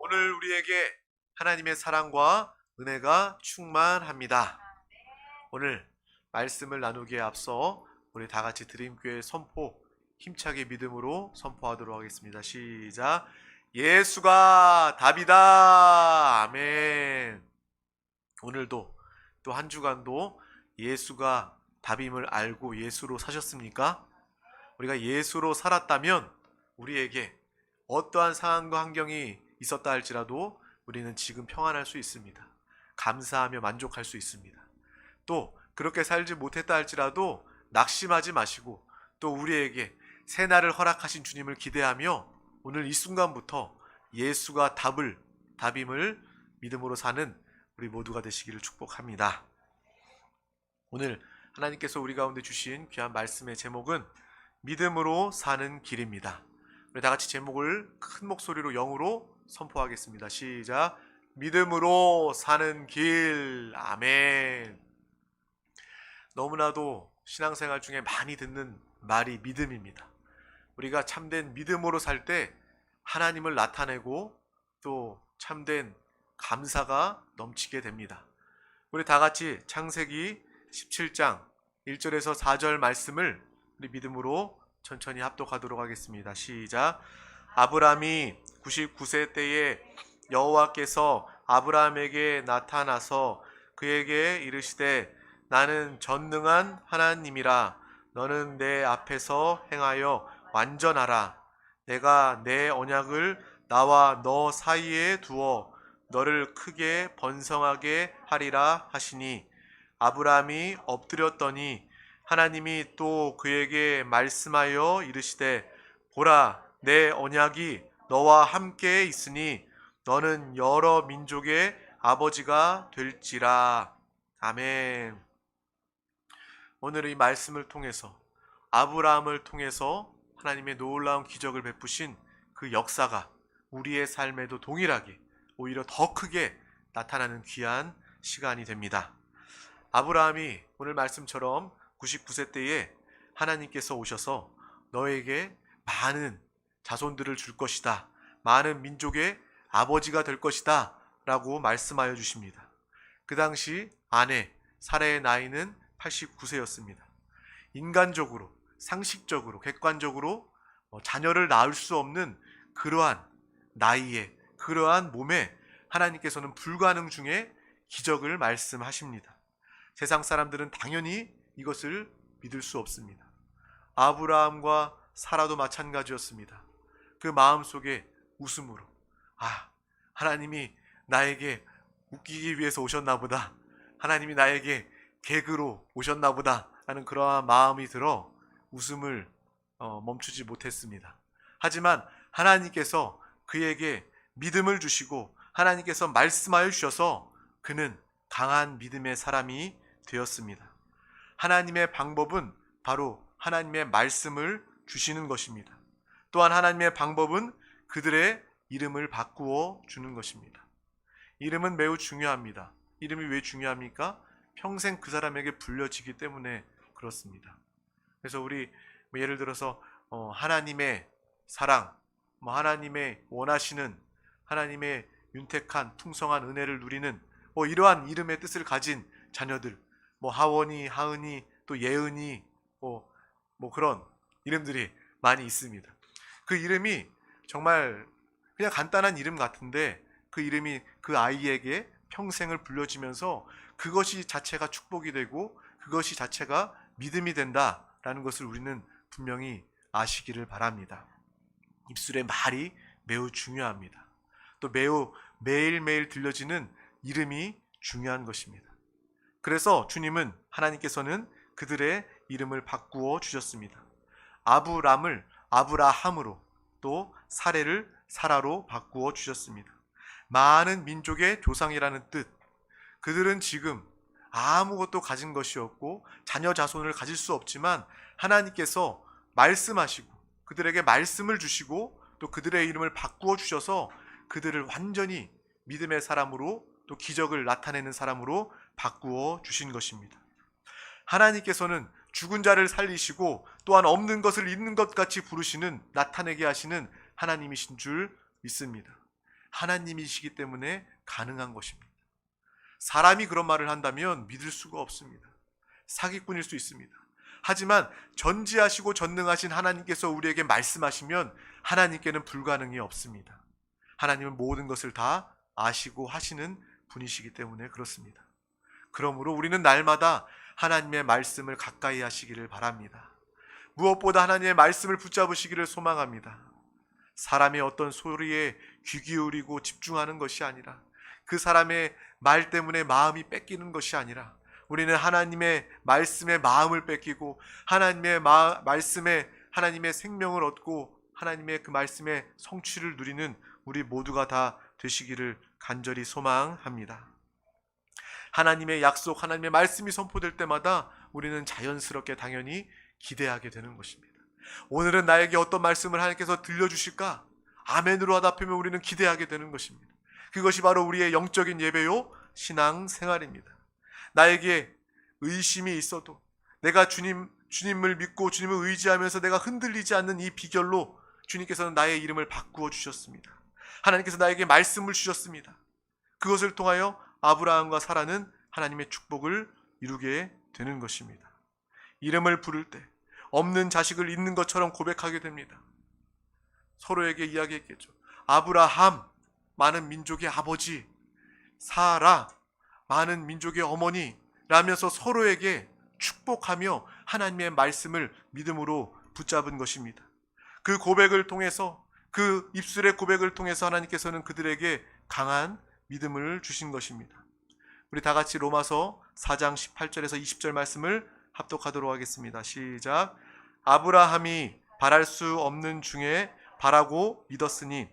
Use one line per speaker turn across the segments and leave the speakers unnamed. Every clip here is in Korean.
오늘 우리에게 하나님의 사랑과 은혜가 충만합니다. 오늘 말씀을 나누기에 앞서 우리 다 같이 드림교회 선포 힘차게 믿음으로 선포하도록 하겠습니다. 시작. 예수가 답이다. 아멘. 오늘도 또 한 주간도 예수가 답임을 알고 예수로 사셨습니까? 우리가 예수로 살았다면 우리에게 어떠한 상황과 환경이 있었다 할지라도 우리는 지금 평안할 수 있습니다. 감사하며 만족할 수 있습니다. 또 그렇게 살지 못했다 할지라도 낙심하지 마시고 또 우리에게 새날을 허락하신 주님을 기대하며 오늘 이 순간부터 예수가 답임을 믿음으로 사는 우리 모두가 되시기를 축복합니다. 오늘 하나님께서 우리 가운데 주신 귀한 말씀의 제목은 믿음으로 사는 길입니다. 우리 다 같이 제목을 큰 목소리로 영으로 선포하겠습니다. 시작. 믿음으로 사는 길. 아멘. 너무나도 신앙생활 중에 많이 듣는 말이 믿음입니다. 우리가 참된 믿음으로 살 때 하나님을 나타내고 또 참된 감사가 넘치게 됩니다. 우리 다 같이 창세기 17장 1절에서 4절 말씀을 우리 믿음으로 천천히 합독하도록 하겠습니다. 시작. 아브라함이 99세 때에 여호와께서 아브라함에게 나타나서 그에게 이르시되 나는 전능한 하나님이라 너는 내 앞에서 행하여 완전하라. 내가 내 언약을 나와 너 사이에 두어 너를 크게 번성하게 하리라 하시니 아브라함이 엎드렸더니 하나님이 또 그에게 말씀하여 이르시되 보라 내 언약이 너와 함께 있으니 너는 여러 민족의 아버지가 될지라. 아멘. 오늘 이 말씀을 통해서 아브라함을 통해서 하나님의 놀라운 기적을 베푸신 그 역사가 우리의 삶에도 동일하게 오히려 더 크게 나타나는 귀한 시간이 됩니다. 아브라함이 오늘 말씀처럼 99세 때에 하나님께서 오셔서 너에게 많은 자손들을 줄 것이다. 많은 민족의 아버지가 될 것이다. 라고 말씀하여 주십니다. 그 당시 아내 사라의 나이는 89세였습니다. 인간적으로, 상식적으로, 객관적으로 자녀를 낳을 수 없는 그러한 나이에, 그러한 몸에 하나님께서는 불가능 중에 기적을 말씀하십니다. 세상 사람들은 당연히 이것을 믿을 수 없습니다. 아브라함과 사라도 마찬가지였습니다. 그 마음속에 웃음으로 하나님이 나에게 웃기기 위해서 오셨나 보다. 하나님이 나에게 개그로 오셨나 보다 하는 그러한 마음이 들어 웃음을 멈추지 못했습니다. 하지만 하나님께서 그에게 믿음을 주시고 하나님께서 말씀하여 주셔서 그는 강한 믿음의 사람이 되었습니다. 하나님의 방법은 바로 하나님의 말씀을 주시는 것입니다. 또한 하나님의 방법은 그들의 이름을 바꾸어 주는 것입니다. 이름은 매우 중요합니다. 이름이 왜 중요합니까? 평생 그 사람에게 불려지기 때문에 그렇습니다. 그래서 우리 예를 들어서 하나님의 사랑, 하나님의 원하시는 하나님의 윤택한 풍성한 은혜를 누리는 이러한 이름의 뜻을 가진 자녀들, 하원이, 하은이, 또 예은이, 그런 이름들이 많이 있습니다. 그 이름이 정말 그냥 간단한 이름 같은데 그 이름이 그 아이에게 평생을 불려지면서 그것이 자체가 축복이 되고 그것이 자체가 믿음이 된다라는 것을 우리는 분명히 아시기를 바랍니다. 입술의 말이 매우 중요합니다. 또 매우 매일매일 들려지는 이름이 중요한 것입니다. 그래서 주님은 하나님께서는 그들의 이름을 바꾸어 주셨습니다. 아브람을 아브라함으로 또 사레를 사라로 바꾸어 주셨습니다. 많은 민족의 조상이라는 뜻. 그들은 지금 아무것도 가진 것이 없고 자녀 자손을 가질 수 없지만 하나님께서 말씀하시고 그들에게 말씀을 주시고 또 그들의 이름을 바꾸어 주셔서 그들을 완전히 믿음의 사람으로 또 기적을 나타내는 사람으로 바꾸어 주신 것입니다. 하나님께서는 죽은 자를 살리시고 또한 없는 것을 있는 것 같이 부르시는 나타내게 하시는 하나님이신 줄 믿습니다. 하나님이시기 때문에 가능한 것입니다. 사람이 그런 말을 한다면 믿을 수가 없습니다. 사기꾼일 수 있습니다. 하지만 전지하시고 전능하신 하나님께서 우리에게 말씀하시면 하나님께는 불가능이 없습니다. 하나님은 모든 것을 다 아시고 하시는 분이시기 때문에 그렇습니다. 그러므로 우리는 날마다 하나님의 말씀을 가까이 하시기를 바랍니다. 무엇보다 하나님의 말씀을 붙잡으시기를 소망합니다. 사람의 어떤 소리에 귀 기울이고 집중하는 것이 아니라, 그 사람의 말 때문에 마음이 뺏기는 것이 아니라, 우리는 하나님의 말씀에 마음을 뺏기고 하나님의 말씀에 하나님의 생명을 얻고 하나님의 그 말씀의 성취를 누리는 우리 모두가 다 되시기를 간절히 소망합니다. 하나님의 약속, 하나님의 말씀이 선포될 때마다 우리는 자연스럽게 당연히 기대하게 되는 것입니다. 오늘은 나에게 어떤 말씀을 하나님께서 들려주실까? 아멘으로 하답하면 우리는 기대하게 되는 것입니다. 그것이 바로 우리의 영적인 예배요 신앙생활입니다. 나에게 의심이 있어도 내가 주님을 믿고 주님을 의지하면서 내가 흔들리지 않는 이 비결로 주님께서는 나의 이름을 바꾸어 주셨습니다. 하나님께서 나에게 말씀을 주셨습니다. 그것을 통하여 아브라함과 사라는 하나님의 축복을 이루게 되는 것입니다. 이름을 부를 때 없는 자식을 있는 것처럼 고백하게 됩니다. 서로에게 이야기했겠죠. 아브라함, 많은 민족의 아버지, 사라, 많은 민족의 어머니 라면서 서로에게 축복하며 하나님의 말씀을 믿음으로 붙잡은 것입니다. 그 고백을 통해서, 그 입술의 고백을 통해서 하나님께서는 그들에게 강한 믿음을 주신 것입니다. 우리 다 같이 로마서 4장 18절에서 20절 말씀을 합독하도록 하겠습니다. 시작. 아브라함이 바랄 수 없는 중에 바라고 믿었으니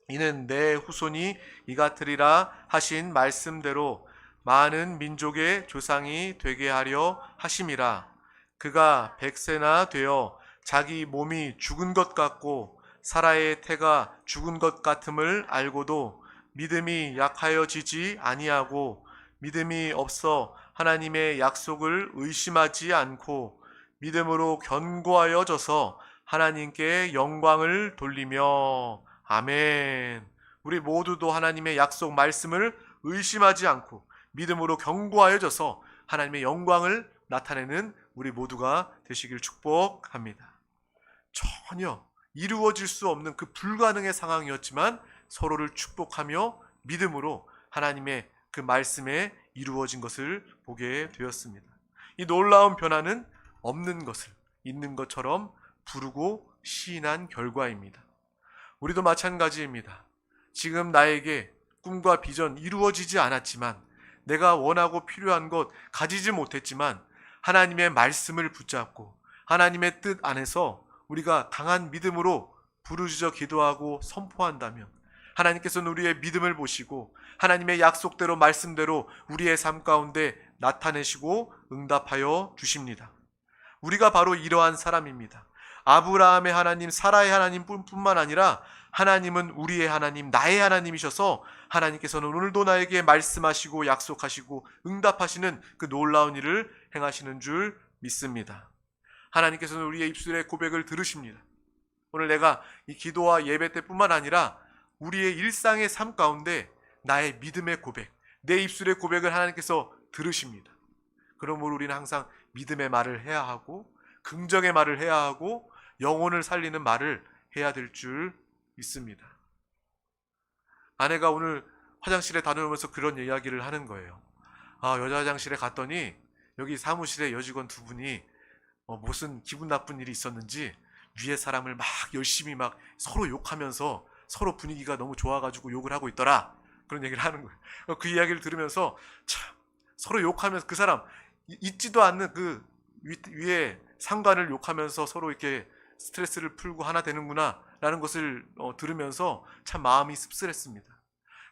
이는 내 후손이 이같으리라 하신 말씀대로 많은 민족의 조상이 되게 하려 하심이라. 그가 100세나 되어 자기 몸이 죽은 것 같고 사라의 태가 죽은 것 같음을 알고도 믿음이 약하여지지 아니하고 믿음이 없어 하나님의 약속을 의심하지 않고 믿음으로 견고하여져서 하나님께 영광을 돌리며. 아멘. 우리 모두도 하나님의 약속 말씀을 의심하지 않고 믿음으로 견고하여져서 하나님의 영광을 나타내는 우리 모두가 되시길 축복합니다. 전혀 이루어질 수 없는 그 불가능의 상황이었지만 서로를 축복하며 믿음으로 하나님의 그 말씀에 이루어진 것을 보게 되었습니다. 이 놀라운 변화는 없는 것을 있는 것처럼 부르고 시인한 결과입니다. 우리도 마찬가지입니다. 지금 나에게 꿈과 비전 이루어지지 않았지만, 내가 원하고 필요한 것 가지지 못했지만 하나님의 말씀을 붙잡고 하나님의 뜻 안에서 우리가 강한 믿음으로 부르짖어 기도하고 선포한다면 하나님께서는 우리의 믿음을 보시고 하나님의 약속대로 말씀대로 우리의 삶 가운데 나타내시고 응답하여 주십니다. 우리가 바로 이러한 사람입니다. 아브라함의 하나님, 사라의 하나님 뿐만 아니라 하나님은 우리의 하나님, 나의 하나님이셔서 하나님께서는 오늘도 나에게 말씀하시고 약속하시고 응답하시는 그 놀라운 일을 행하시는 줄 믿습니다. 하나님께서는 우리의 입술의 고백을 들으십니다. 오늘 내가 이 기도와 예배 때뿐만 아니라 우리의 일상의 삶 가운데 나의 믿음의 고백, 내 입술의 고백을 하나님께서 들으십니다. 그러므로 우리는 항상 믿음의 말을 해야 하고 긍정의 말을 해야 하고 영혼을 살리는 말을 해야 될 줄 믿습니다. 아내가 오늘 화장실에 다녀오면서 그런 이야기를 하는 거예요. 여자 화장실에 갔더니 여기 사무실에 여직원 두 분이 무슨 기분 나쁜 일이 있었는지 위에 사람을 막 열심히 막 서로 욕하면서 서로 분위기가 너무 좋아가지고 욕을 하고 있더라. 그런 얘기를 하는 거예요. 그 이야기를 들으면서 참 서로 욕하면서 그 사람 있지도 않는 그 위에 상관을 욕하면서 서로 이렇게 스트레스를 풀고 하나 되는구나 라는 것을 들으면서 참 마음이 씁쓸했습니다.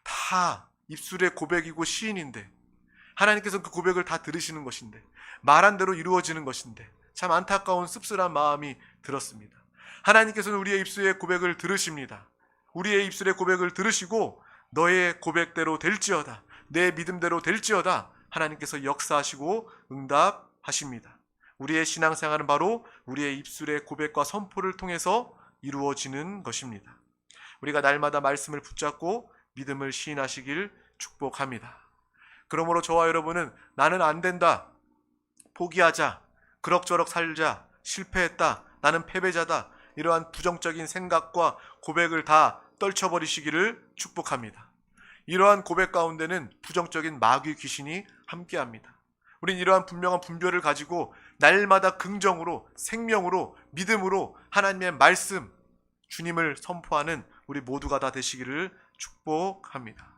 다 입술의 고백이고 시인인데 하나님께서는 그 고백을 다 들으시는 것인데 말한 대로 이루어지는 것인데 참 안타까운 씁쓸한 마음이 들었습니다. 하나님께서는 우리의 입술의 고백을 들으십니다. 우리의 입술의 고백을 들으시고 너의 고백대로 될지어다, 내 믿음대로 될지어다 하나님께서 역사하시고 응답하십니다. 우리의 신앙생활은 바로 우리의 입술의 고백과 선포를 통해서 이루어지는 것입니다. 우리가 날마다 말씀을 붙잡고 믿음을 시인하시길 축복합니다. 그러므로 저와 여러분은 나는 안 된다, 포기하자, 그럭저럭 살자, 실패했다, 나는 패배자다, 이러한 부정적인 생각과 고백을 다 떨쳐버리시기를 축복합니다. 이러한 고백 가운데는 부정적인 마귀 귀신이 함께합니다. 우린 이러한 분명한 분별을 가지고 날마다 긍정으로, 생명으로, 믿음으로 하나님의 말씀, 주님을 선포하는 우리 모두가 다 되시기를 축복합니다.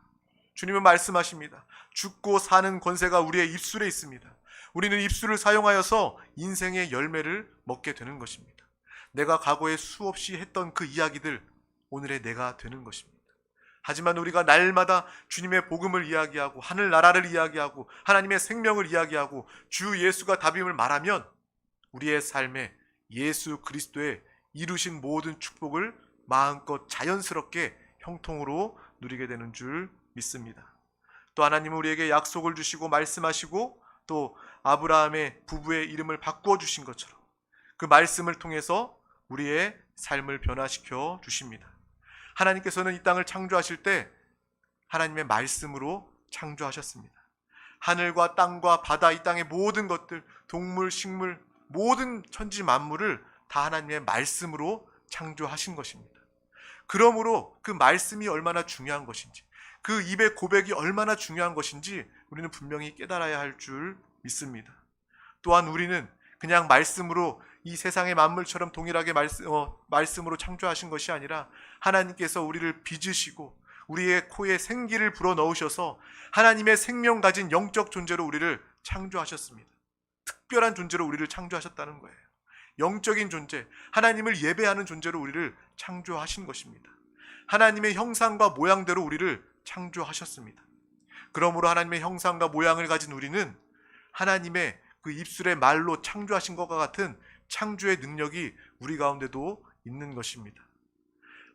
주님은 말씀하십니다. 죽고 사는 권세가 우리의 입술에 있습니다. 우리는 입술을 사용하여서 인생의 열매를 먹게 되는 것입니다. 내가 과거에 수없이 했던 그 이야기들, 오늘의 내가 되는 것입니다. 하지만 우리가 날마다 주님의 복음을 이야기하고 하늘나라를 이야기하고 하나님의 생명을 이야기하고 주 예수가 답임을 말하면 우리의 삶에 예수 그리스도의 이루신 모든 축복을 마음껏 자연스럽게 형통으로 누리게 되는 줄 믿습니다. 또 하나님은 우리에게 약속을 주시고 말씀하시고 또 아브라함의 부부의 이름을 바꾸어 주신 것처럼 그 말씀을 통해서 우리의 삶을 변화시켜 주십니다. 하나님께서는 이 땅을 창조하실 때 하나님의 말씀으로 창조하셨습니다. 하늘과 땅과 바다, 이 땅의 모든 것들, 동물, 식물, 모든 천지 만물을 다 하나님의 말씀으로 창조하신 것입니다. 그러므로 그 말씀이 얼마나 중요한 것인지, 그 입의 고백이 얼마나 중요한 것인지 우리는 분명히 깨달아야 할 줄 믿습니다. 또한 우리는 그냥 말씀으로 이 세상의 만물처럼 동일하게 말씀으로 창조하신 것이 아니라 하나님께서 우리를 빚으시고 우리의 코에 생기를 불어넣으셔서 하나님의 생명 가진 영적 존재로 우리를 창조하셨습니다. 특별한 존재로 우리를 창조하셨다는 거예요. 영적인 존재, 하나님을 예배하는 존재로 우리를 창조하신 것입니다. 하나님의 형상과 모양대로 우리를 창조하셨습니다. 그러므로 하나님의 형상과 모양을 가진 우리는 하나님의 그 입술의 말로 창조하신 것과 같은 창조의 능력이 우리 가운데도 있는 것입니다.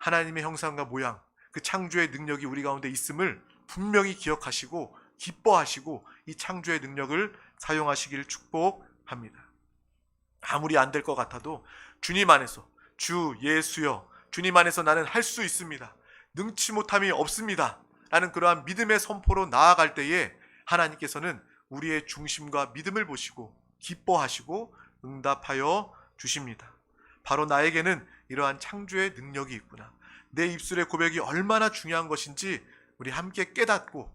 하나님의 형상과 모양, 그 창조의 능력이 우리 가운데 있음을 분명히 기억하시고 기뻐하시고 이 창조의 능력을 사용하시길 축복합니다. 아무리 안 될 것 같아도 주님 안에서, 주 예수여, 주님 안에서 나는 할 수 있습니다, 능치 못함이 없습니다 라는 그러한 믿음의 선포로 나아갈 때에 하나님께서는 우리의 중심과 믿음을 보시고 기뻐하시고 응답하여 주십니다. 바로 나에게는 이러한 창조의 능력이 있구나, 내 입술의 고백이 얼마나 중요한 것인지 우리 함께 깨닫고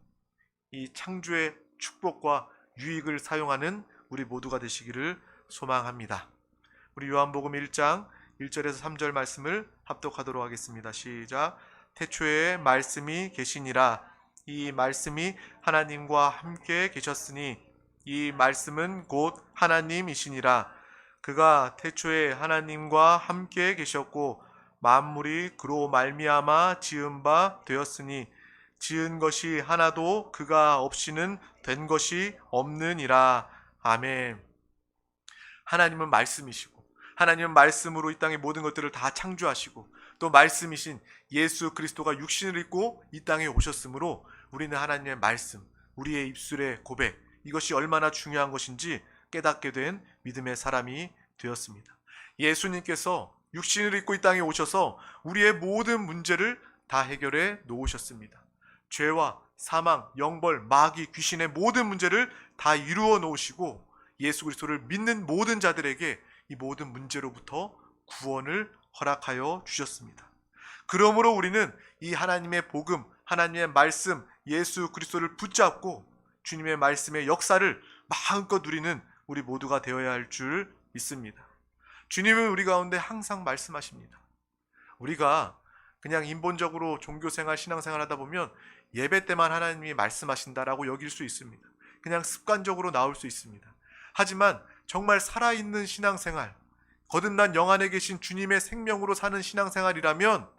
이 창조의 축복과 유익을 사용하는 우리 모두가 되시기를 소망합니다. 우리 요한복음 1장 1절에서 3절 말씀을 합독하도록 하겠습니다. 시작. 태초에 말씀이 계시니라. 이 말씀이 하나님과 함께 계셨으니 이 말씀은 곧 하나님이시니라. 그가 태초에 하나님과 함께 계셨고 만물이 그로 말미암아 지은 바 되었으니 지은 것이 하나도 그가 없이는 된 것이 없느니라. 아멘. 하나님은 말씀이시고 하나님은 말씀으로 이 땅의 모든 것들을 다 창조하시고 또 말씀이신 예수 그리스도가 육신을 입고 이 땅에 오셨으므로 우리는 하나님의 말씀, 우리의 입술의 고백, 이것이 얼마나 중요한 것인지 깨닫게 된 믿음의 사람이 되었습니다. 예수님께서 육신을 입고 이 땅에 오셔서 우리의 모든 문제를 다 해결해 놓으셨습니다. 죄와 사망, 영벌, 마귀, 귀신의 모든 문제를 다 이루어 놓으시고 예수 그리스도를 믿는 모든 자들에게 이 모든 문제로부터 구원을 허락하여 주셨습니다. 그러므로 우리는 이 하나님의 복음, 하나님의 말씀, 예수 그리스도를 붙잡고 주님의 말씀의 역사를 마음껏 누리는 우리 모두가 되어야 할 줄 믿습니다. 주님은 우리 가운데 항상 말씀하십니다. 우리가 그냥 인본적으로 종교생활, 신앙생활 하다 보면 예배 때만 하나님이 말씀하신다라고 여길 수 있습니다. 그냥 습관적으로 나올 수 있습니다. 하지만 정말 살아있는 신앙생활, 거듭난 영 안에 계신 주님의 생명으로 사는 신앙생활이라면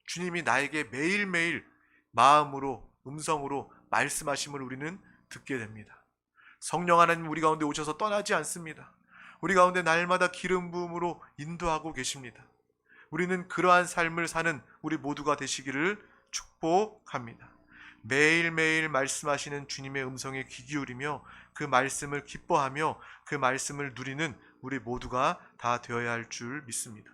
주님이 나에게 매일매일 마음으로, 음성으로 말씀하심을 우리는 듣게 됩니다. 성령 하나님 우리 가운데 오셔서 떠나지 않습니다. 우리 가운데 날마다 기름 부음으로 인도하고 계십니다. 우리는 그러한 삶을 사는 우리 모두가 되시기를 축복합니다. 매일매일 말씀하시는 주님의 음성에 귀 기울이며 그 말씀을 기뻐하며 그 말씀을 누리는 우리 모두가 다 되어야 할 줄 믿습니다.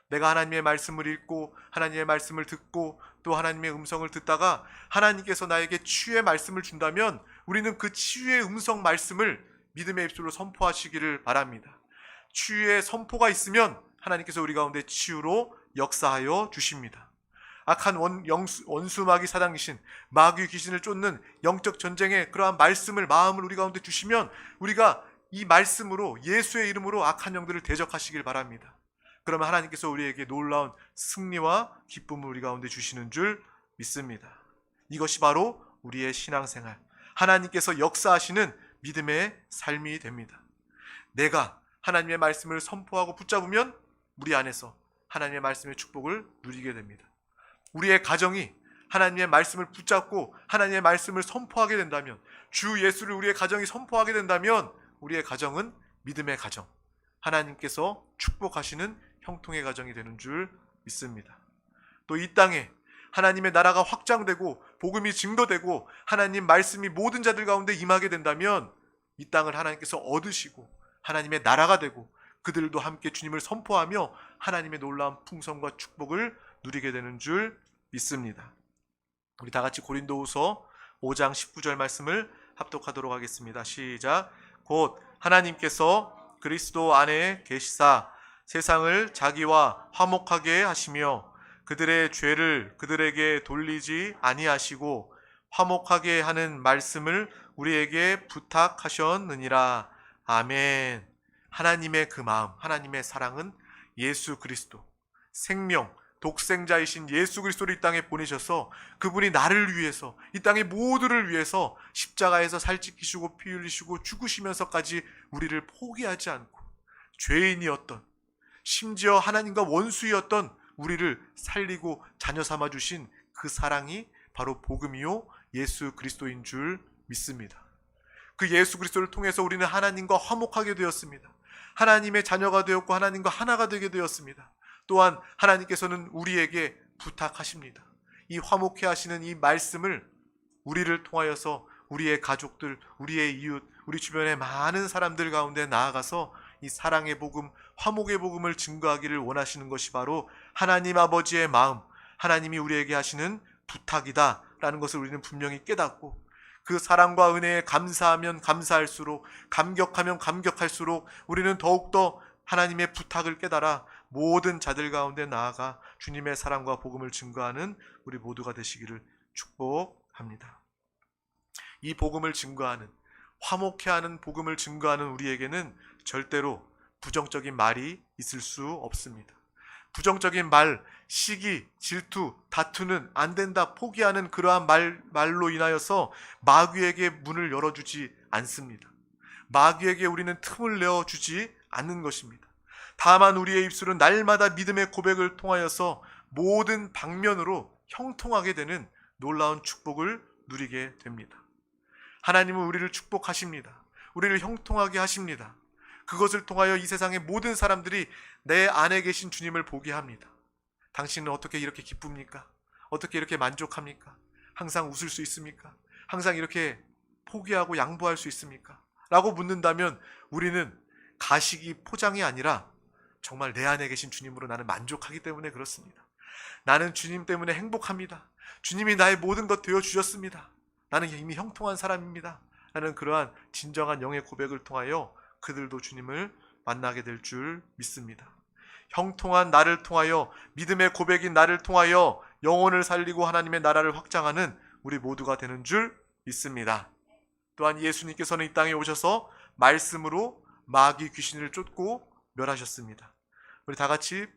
내가 하나님의 말씀을 읽고 하나님의 말씀을 듣고 또 하나님의 음성을 듣다가 하나님께서 나에게 치유의 말씀을 준다면 우리는 그 치유의 음성 말씀을 믿음의 입술로 선포하시기를 바랍니다. 치유의 선포가 있으면 하나님께서 우리 가운데 치유로 역사하여 주십니다. 악한 원수마귀 사당이신 마귀 귀신을 쫓는 영적 전쟁의 그러한 말씀을 마음을 우리 가운데 주시면 우리가 이 말씀으로 예수의 이름으로 악한 영들을 대적하시길 바랍니다. 그러면 하나님께서 우리에게 놀라운 승리와 기쁨을 우리 가운데 주시는 줄 믿습니다. 이것이 바로 우리의 신앙생활, 하나님께서 역사하시는 믿음의 삶이 됩니다. 내가 하나님의 말씀을 선포하고 붙잡으면 우리 안에서 하나님의 말씀의 축복을 누리게 됩니다. 우리의 가정이 하나님의 말씀을 붙잡고 하나님의 말씀을 선포하게 된다면, 주 예수를 우리의 가정이 선포하게 된다면 우리의 가정은 믿음의 가정, 하나님께서 축복하시는 형통의 가정이 되는 줄 믿습니다. 또 이 땅에 하나님의 나라가 확장되고 복음이 증거되고 하나님 말씀이 모든 자들 가운데 임하게 된다면 이 땅을 하나님께서 얻으시고 하나님의 나라가 되고 그들도 함께 주님을 선포하며 하나님의 놀라운 풍성과 축복을 누리게 되는 줄 믿습니다. 우리 다 같이 고린도후서 5장 19절 말씀을 합독하도록 하겠습니다. 시작. 곧 하나님께서 그리스도 안에 계시사 세상을 자기와 화목하게 하시며 그들의 죄를 그들에게 돌리지 아니하시고 화목하게 하는 말씀을 우리에게 부탁하셨느니라. 아멘. 하나님의 그 마음, 하나님의 사랑은 예수 그리스도, 생명, 독생자이신 예수 그리스도를 이 땅에 보내셔서 그분이 나를 위해서, 이 땅의 모두를 위해서 십자가에서 살찌키시고 피 흘리시고 죽으시면서까지 우리를 포기하지 않고 죄인이었던, 심지어 하나님과 원수였던 우리를 살리고 자녀 삼아 주신 그 사랑이 바로 복음이요 예수 그리스도인 줄 믿습니다. 그 예수 그리스도를 통해서 우리는 하나님과 화목하게 되었습니다. 하나님의 자녀가 되었고 하나님과 하나가 되게 되었습니다. 또한 하나님께서는 우리에게 부탁하십니다. 이 화목해 하시는 이 말씀을 우리를 통하여서 우리의 가족들, 우리의 이웃, 우리 주변의 많은 사람들 가운데 나아가서 이 사랑의 복음, 화목의 복음을 증거하기를 원하시는 것이 바로 하나님 아버지의 마음, 하나님이 우리에게 하시는 부탁이다 라는 것을 우리는 분명히 깨닫고 그 사랑과 은혜에 감사하면 감사할수록, 감격하면 감격할수록 우리는 더욱더 하나님의 부탁을 깨달아 모든 자들 가운데 나아가 주님의 사랑과 복음을 증거하는 우리 모두가 되시기를 축복합니다. 이 복음을 증거하는, 화목해하는 복음을 증거하는 우리에게는 절대로 부정적인 말이 있을 수 없습니다. 부정적인 말, 시기, 질투, 다투는 안 된다, 포기하는 그러한 말로 인하여서 마귀에게 문을 열어주지 않습니다. 마귀에게 우리는 틈을 내어주지 않는 것입니다. 다만 우리의 입술은 날마다 믿음의 고백을 통하여서 모든 방면으로 형통하게 되는 놀라운 축복을 누리게 됩니다. 하나님은 우리를 축복하십니다. 우리를 형통하게 하십니다. 그것을 통하여 이 세상의 모든 사람들이 내 안에 계신 주님을 보게 합니다. 당신은 어떻게 이렇게 기쁩니까? 어떻게 이렇게 만족합니까? 항상 웃을 수 있습니까? 항상 이렇게 포기하고 양보할 수 있습니까? 라고 묻는다면 우리는 가식이 포장이 아니라 정말 내 안에 계신 주님으로 나는 만족하기 때문에 그렇습니다. 나는 주님 때문에 행복합니다. 주님이 나의 모든 것 되어주셨습니다. 나는 이미 형통한 사람입니다. 라는 그러한 진정한 영의 고백을 통하여 그들도 주님을 만나게 될 줄 믿습니다. 형통한 나를 통하여, 믿음의 고백인 나를 통하여 영혼을 살리고 하나님의 나라를 확장하는 우리 모두가 되는 줄 믿습니다. 또한 예수님께서는 이 땅에 오셔서 말씀으로 마귀 귀신을 쫓고 멸하셨습니다. 우리 다 같이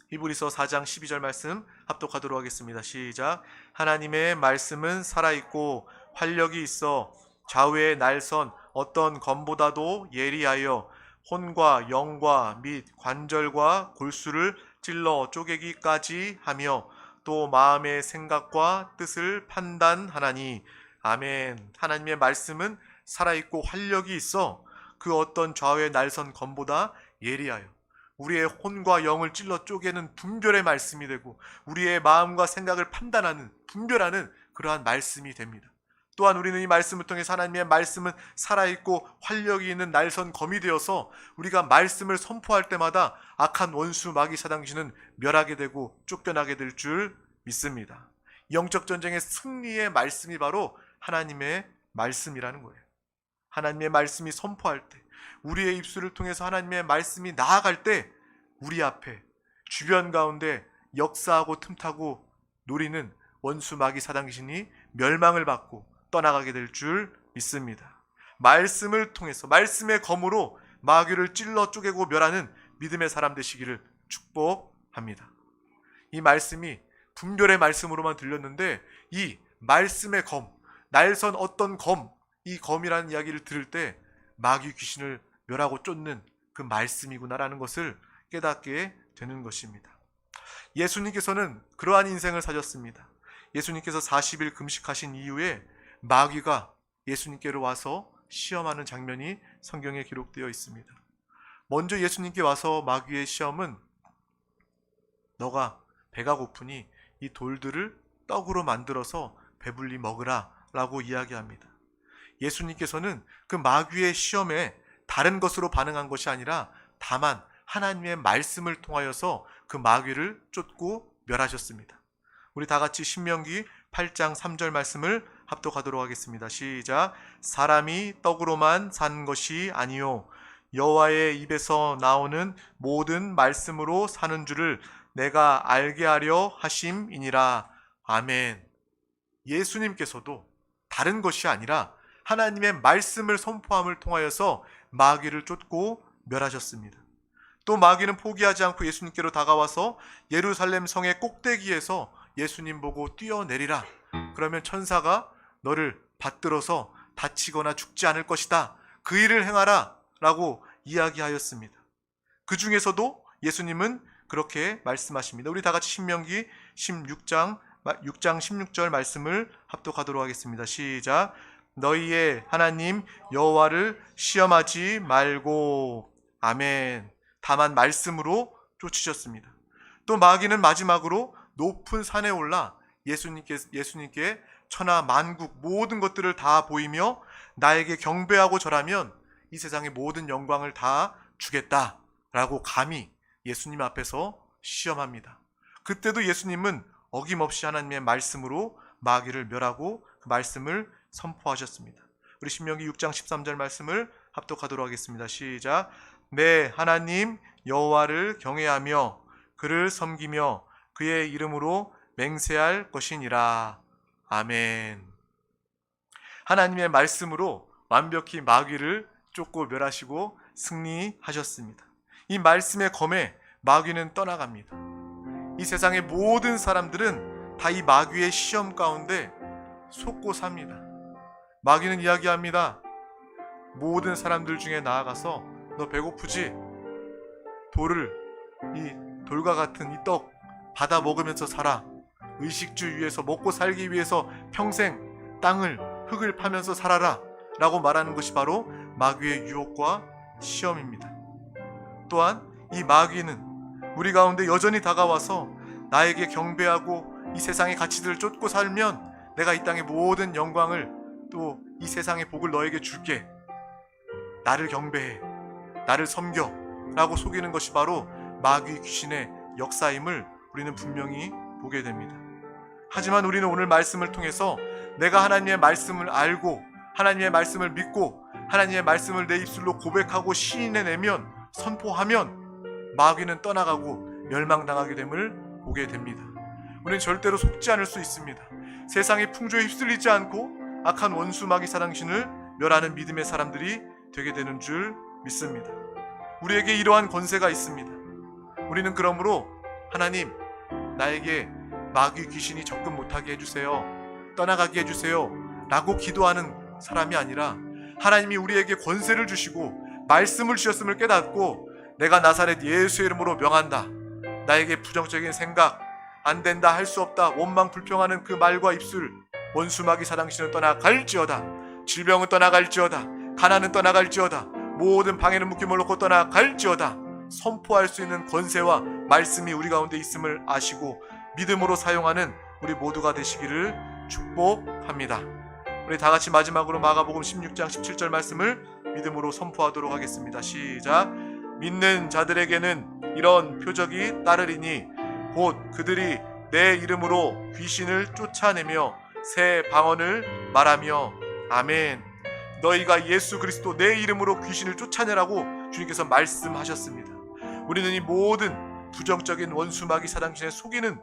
히브리서 4장 12절 말씀 합독하도록 하겠습니다. 시작. 하나님의 말씀은 살아있고 활력이 있어 좌우의 날선 어떤 검보다도 예리하여 혼과 영과 및 관절과 골수를 찔러 쪼개기까지 하며 또 마음의 생각과 뜻을 판단하나니. 아멘. 하나님의 말씀은 살아있고 활력이 있어 그 어떤 좌우의 날선 검보다 예리하여 우리의 혼과 영을 찔러 쪼개는 분별의 말씀이 되고 우리의 마음과 생각을 판단하는, 분별하는 그러한 말씀이 됩니다. 또한 우리는 이 말씀을 통해서 하나님의 말씀은 살아있고 활력이 있는 날선 검이 되어서 우리가 말씀을 선포할 때마다 악한 원수 마귀 사당신은 멸하게 되고 쫓겨나게 될 줄 믿습니다. 영적 전쟁의 승리의 말씀이 바로 하나님의 말씀이라는 거예요. 하나님의 말씀이 선포할 때, 우리의 입술을 통해서 하나님의 말씀이 나아갈 때 우리 앞에 주변 가운데 역사하고 틈타고 노리는 원수 마귀 사당신이 멸망을 받고 떠나가게 될 줄 믿습니다. 말씀을 통해서 말씀의 검으로 마귀를 찔러 쪼개고 멸하는 믿음의 사람 되시기를 축복합니다. 이 말씀이 분별의 말씀으로만 들렸는데 이 말씀의 검, 날선 어떤 검, 이 검이라는 이야기를 들을 때 마귀 귀신을 멸하고 쫓는 그 말씀이구나라는 것을 깨닫게 되는 것입니다. 예수님께서는 그러한 인생을 사셨습니다. 예수님께서 40일 금식하신 이후에 마귀가 예수님께로 와서 시험하는 장면이 성경에 기록되어 있습니다. 먼저 예수님께 와서 마귀의 시험은 너가 배가 고프니 이 돌들을 떡으로 만들어서 배불리 먹으라 라고 이야기합니다. 예수님께서는 그 마귀의 시험에 다른 것으로 반응한 것이 아니라 다만 하나님의 말씀을 통하여서 그 마귀를 쫓고 멸하셨습니다. 우리 다 같이 신명기 8장 3절 말씀을 합독하도록 하겠습니다. 시작. 사람이 떡으로만 산 것이 아니요 여호와의 입에서 나오는 모든 말씀으로 사는 줄을 내가 알게 하려 하심이니라. 아멘. 예수님께서도 다른 것이 아니라 하나님의 말씀을 선포함을 통하여서 마귀를 쫓고 멸하셨습니다. 또 마귀는 포기하지 않고 예수님께로 다가와서 예루살렘 성의 꼭대기에서 예수님 보고 뛰어내리라. 그러면 천사가 너를 받들어서 다치거나 죽지 않을 것이다. 그 일을 행하라 라고 이야기하였습니다. 그 중에서도 예수님은 그렇게 말씀하십니다. 우리 다 같이 신명기 6장 16절 말씀을 합독하도록 하겠습니다. 시작. 너희의 하나님 여호와를 시험하지 말고. 아멘. 다만 말씀으로 쫓으셨습니다. 또 마귀는 마지막으로 높은 산에 올라 예수님께 천하 만국 모든 것들을 다 보이며 나에게 경배하고 절하면 이 세상의 모든 영광을 다 주겠다라고 감히 예수님 앞에서 시험합니다. 그때도 예수님은 어김없이 하나님의 말씀으로 마귀를 멸하고 그 말씀을 선포하셨습니다. 우리 신명기 6장 13절 말씀을 합독하도록 하겠습니다. 시작. 내 하나님 여호와를 경외하며 그를 섬기며 그의 이름으로 맹세할 것이니라. 아멘. 하나님의 말씀으로 완벽히 마귀를 쫓고 멸하시고 승리하셨습니다. 이 말씀의 검에 마귀는 떠나갑니다. 이 세상의 모든 사람들은 다 이 마귀의 시험 가운데 속고 삽니다. 마귀는 이야기합니다. 모든 사람들 중에 나아가서 너 배고프지? 이 돌과 같은 이 떡 받아 먹으면서 살아. 의식주 위에서 먹고 살기 위해서 평생 흙을 파면서 살아라 라고 말하는 것이 바로 마귀의 유혹과 시험입니다. 또한 이 마귀는 우리 가운데 여전히 다가와서 나에게 경배하고 이 세상의 가치들을 쫓고 살면 내가 이 땅의 모든 영광을 또 이 세상의 복을 너에게 줄게. 나를 경배해. 나를 섬겨 라고 속이는 것이 바로 마귀 귀신의 역사임을 우리는 분명히 보게 됩니다. 하지만 우리는 오늘 말씀을 통해서 내가 하나님의 말씀을 알고 하나님의 말씀을 믿고 하나님의 말씀을 내 입술로 고백하고 시인해내면 선포하면 마귀는 떠나가고 멸망당하게 됨을 보게 됩니다. 우리는 절대로 속지 않을 수 있습니다. 세상의 풍조에 휩쓸리지 않고 악한 원수 마귀 사당신을 멸하는 믿음의 사람들이 되게 되는 줄 믿습니다. 우리에게 이러한 권세가 있습니다. 우리는 그러므로 하나님 나에게 마귀 귀신이 접근 못하게 해주세요. 떠나가게 해주세요 라고 기도하는 사람이 아니라 하나님이 우리에게 권세를 주시고 말씀을 주셨음을 깨닫고 내가 나사렛 예수의 이름으로 명한다. 나에게 부정적인 생각, 안 된다, 할 수 없다, 원망 불평하는 그 말과 입술, 원수 마귀 사당신은 떠나갈지어다. 질병은 떠나갈지어다. 가난은 떠나갈지어다. 모든 방해는 묶임을 놓고 떠나갈지어다. 선포할 수 있는 권세와 말씀이 우리 가운데 있음을 아시고 믿음으로 사용하는 우리 모두가 되시기를 축복합니다. 우리 다 같이 마지막으로 마가복음 16장 17절 말씀을 믿음으로 선포하도록 하겠습니다. 시작. 믿는 자들에게는 이런 표적이 따르리니 곧 그들이 내 이름으로 귀신을 쫓아내며 새 방언을 말하며. 아멘. 너희가 예수 그리스도 내 이름으로 귀신을 쫓아내라고 주님께서 말씀하셨습니다. 우리는 이 모든 부정적인 원수 마귀 사단 귀신의 속이는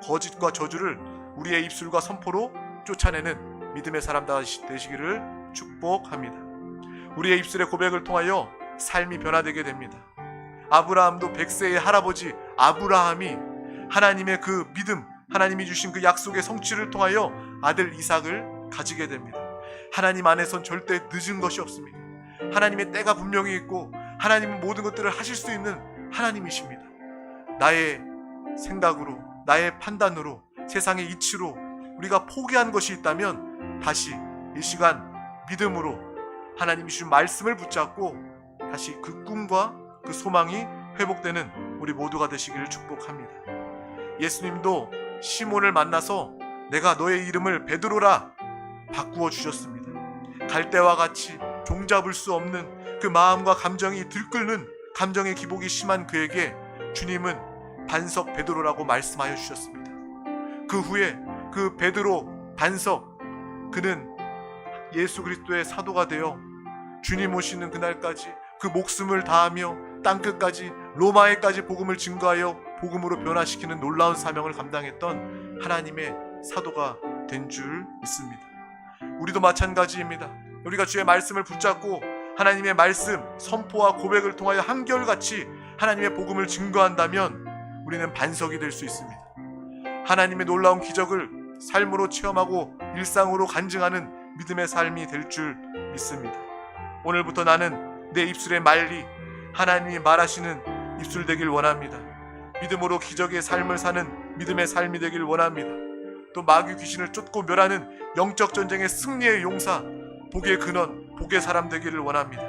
거짓과 저주를 우리의 입술과 선포로 쫓아내는 믿음의 사람 되시기를 축복합니다. 우리의 입술의 고백을 통하여 삶이 변화되게 됩니다. 아브라함도 100세의 할아버지 아브라함이 하나님의 그 믿음, 하나님이 주신 그 약속의 성취를 통하여 아들 이삭을 가지게 됩니다. 하나님 안에선 절대 늦은 것이 없습니다. 하나님의 때가 분명히 있고 하나님은 모든 것들을 하실 수 있는 하나님이십니다. 나의 생각으로, 나의 판단으로, 세상의 이치로 우리가 포기한 것이 있다면 다시 이 시간 믿음으로 하나님이 주신 말씀을 붙잡고 다시 그 꿈과 그 소망이 회복되는 우리 모두가 되시기를 축복합니다. 예수님도 시몬을 만나서 내가 너의 이름을 베드로라 바꾸어 주셨습니다. 갈대와 같이 종잡을 수 없는 그 마음과 감정이 들끓는 감정의 기복이 심한 그에게 주님은 반석 베드로라고 말씀하여 주셨습니다. 그 후에 그 베드로 반석, 그는 예수 그리스도의 사도가 되어 주님 오시는 그날까지 그 목숨을 다하며 땅끝까지 로마에까지 복음을 증거하여 복음으로 변화시키는 놀라운 사명을 감당했던 하나님의 사도가 된 줄 믿습니다. 우리도 마찬가지입니다. 우리가 주의 말씀을 붙잡고 하나님의 말씀, 선포와 고백을 통하여 한결같이 하나님의 복음을 증거한다면 우리는 반석이 될 수 있습니다. 하나님의 놀라운 기적을 삶으로 체험하고 일상으로 간증하는 믿음의 삶이 될 줄 믿습니다. 오늘부터 나는 내 입술의 말이 하나님이 말하시는 입술 되길 원합니다. 믿음으로 기적의 삶을 사는 믿음의 삶이 되길 원합니다. 또 마귀 귀신을 쫓고 멸하는 영적 전쟁의 승리의 용사, 복의 근원, 복의 사람 되기를 원합니다.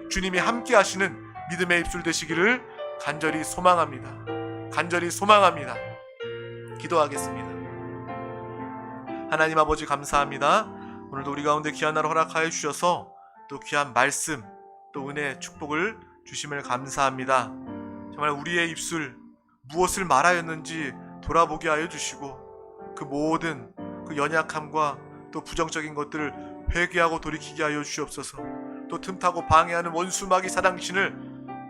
주님이 함께 하시는 믿음의 입술 되시기를 간절히 소망합니다. 간절히 소망합니다. 기도하겠습니다. 하나님 아버지 감사합니다. 오늘도 우리 가운데 귀한 날 허락하여 주셔서 또 귀한 말씀, 또 은혜, 축복을 주심을 감사합니다. 정말 우리의 입술 무엇을 말하였는지 돌아보게 하여 주시고 그 모든 그 연약함과 또 부정적인 것들을 회개하고 돌이키게 하여 주시옵소서. 또 틈타고 방해하는 원수 마귀 사단 귀신을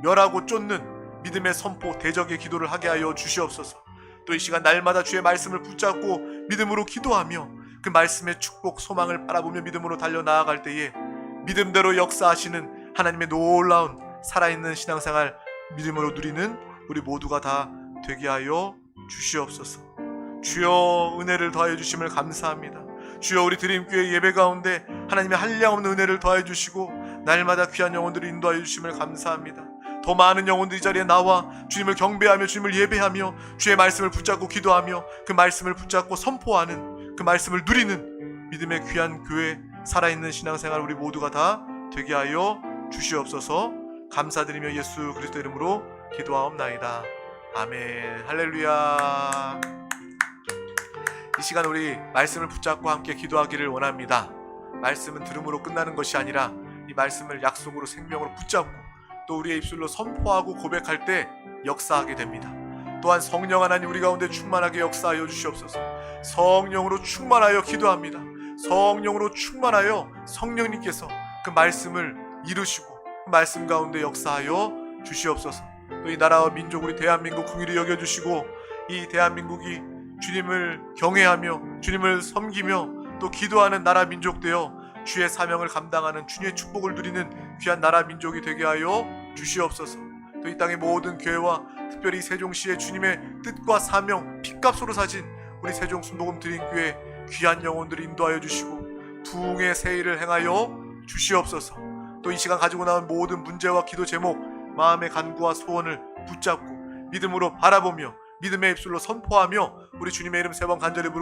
멸하고 쫓는 믿음의 선포, 대적의 기도를 하게 하여 주시옵소서. 또 이 시간 날마다 주의 말씀을 붙잡고 믿음으로 기도하며 그 말씀의 축복, 소망을 바라보며 믿음으로 달려나아갈 때에 믿음대로 역사하시는 하나님의 놀라운 살아있는 신앙생활 믿음으로 누리는 우리 모두가 다 되게 하여 주시옵소서. 주여 은혜를 더하여 주심을 감사합니다. 주여 우리 드림교회 예배 가운데 하나님의 한량없는 은혜를 더하여 주시고 날마다 귀한 영혼들을 인도하여 주심을 감사합니다. 더 많은 영혼들이 이 자리에 나와 주님을 경배하며 주님을 예배하며 주의 말씀을 붙잡고 기도하며 그 말씀을 붙잡고 선포하는 그 말씀을 누리는 믿음의 귀한 교회, 살아있는 신앙생활 우리 모두가 다 되게 하여 주시옵소서. 감사드리며 예수 그리스도 이름으로 기도하옵나이다. 아멘. 할렐루야. 이 시간 우리 말씀을 붙잡고 함께 기도하기를 원합니다. 말씀은 들음으로 끝나는 것이 아니라 이 말씀을 약속으로 생명으로 붙잡고 또 우리의 입술로 선포하고 고백할 때 역사하게 됩니다. 또한 성령 하나님 우리 가운데 충만하게 역사하여 주시옵소서. 성령으로 충만하여 기도합니다. 성령으로 충만하여 성령님께서 그 말씀을 이루시고 그 말씀 가운데 역사하여 주시옵소서. 또 이 나라와 민족 우리 대한민국 긍휼히 여겨주시고 이 대한민국이 주님을 경외하며 주님을 섬기며 또 기도하는 나라 민족 되어 주의 사명을 감당하는 주님의 축복을 누리는 귀한 나라 민족이 되게 하여 주시옵소서. 또 이 땅의 모든 교회와 특별히 세종시의 주님의 뜻과 사명 핏값으로 사진 우리 세종 순복음 드림교회 귀한 영혼들을 인도하여 주시고 부흥의 세일을 행하여 주시옵소서. 또 이 시간 가지고 나온 모든 문제와 기도 제목, 마음의 간구와 소원을 붙잡고 믿음으로 바라보며 믿음의 입술로 선포하며 우리 주님의 이름 세 번 간절히 부르고